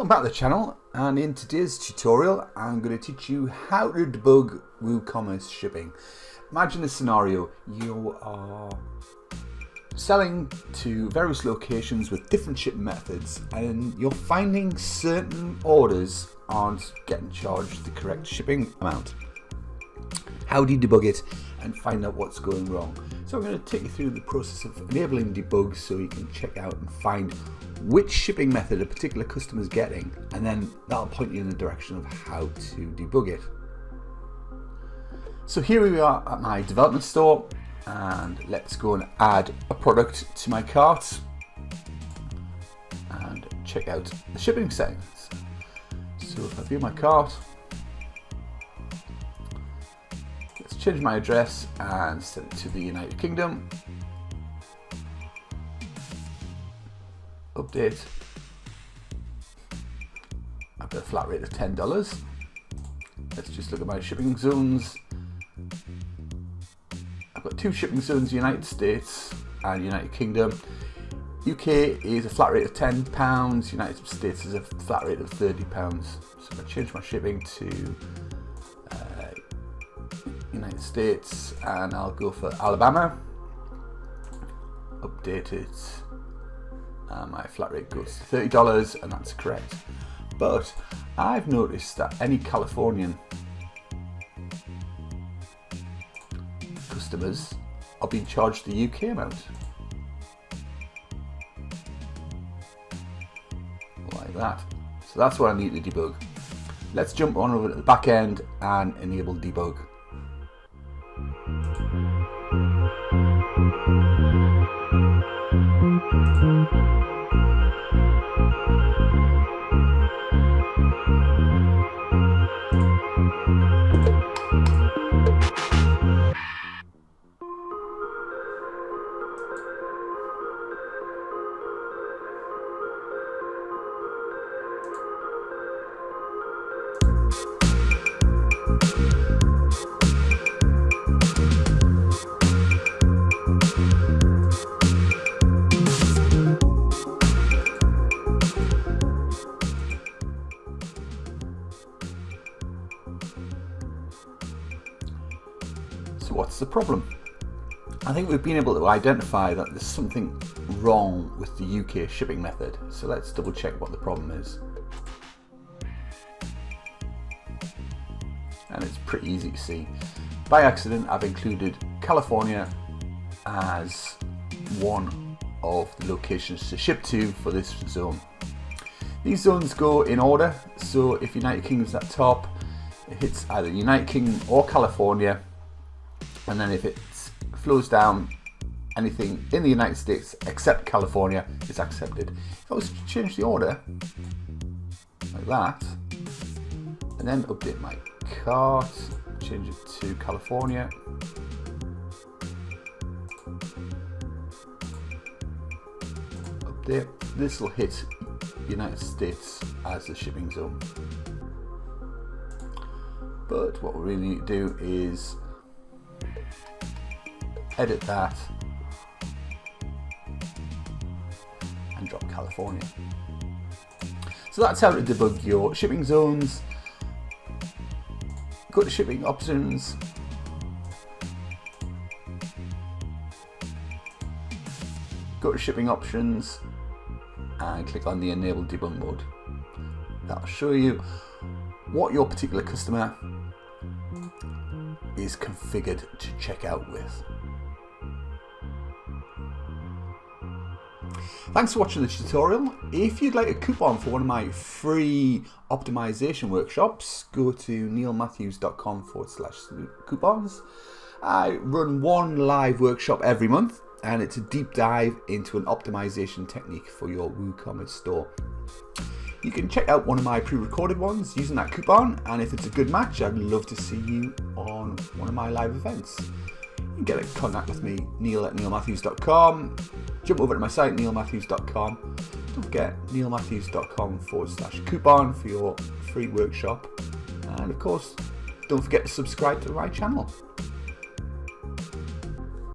Welcome back to the channel, and in today's tutorial I'm going to teach you how to debug WooCommerce shipping. Imagine a scenario: you are selling to various locations with different shipping methods and you're finding certain orders aren't getting charged the correct shipping amount. How do you debug it and find out what's going wrong? So I'm going to take you through the process of enabling debug so you can check out and find which shipping method a particular customer is getting, and then that'll point you in the direction of how to debug it. So here we are at my development store, and let's go and add a product to my cart and check out the shipping settings. So if I view my cart, let's change my address and set it to the United Kingdom. Update. I've got a flat rate of $10. Let's just look at my shipping zones. I've got two shipping zones: United States and United Kingdom. UK is a flat rate of £10. United States is a flat rate of £30. So I'm going to change my shipping to United States, and I'll go for Alabama. Update it. My flat rate goes to $30, and that's correct. But I've noticed that any Californian customers are being charged the UK amount. Like that. So that's what I need to debug. Let's jump on over to the back end and enable debug. So what's the problem? I think we've been able to identify that there's something wrong with the UK shipping method. So let's double check what the problem is. And it's pretty easy to see. By accident, I've included California as one of the locations to ship to for this zone. These zones go in order. So if United Kingdom's at top, it hits either United Kingdom or California. And then if it flows down, anything in the United States except California is accepted. If I was to change the order like that, and then update my cart, change it to California, update, this will hit United States as the shipping zone. But what we really need to do is edit that and drop California. So that's how to debug your shipping zones. Go to shipping options, and click on the enable debug mode. That'll show you what your particular customer is configured to check out with. Thanks for watching the tutorial. If you'd like a coupon for one of my free optimization workshops, go to neilmatthews.com/coupons. I run one live workshop every month, and it's a deep dive into an optimization technique for your WooCommerce store. You can check out one of my pre-recorded ones using that coupon, and if it's a good match, I'd love to see you on one of my live events. You can get in contact with me, neil@neilmatthews.com. Jump over to my site, neilmatthews.com. Don't forget neilmatthews.com/coupon for your free workshop. And of course, don't forget to subscribe to my channel.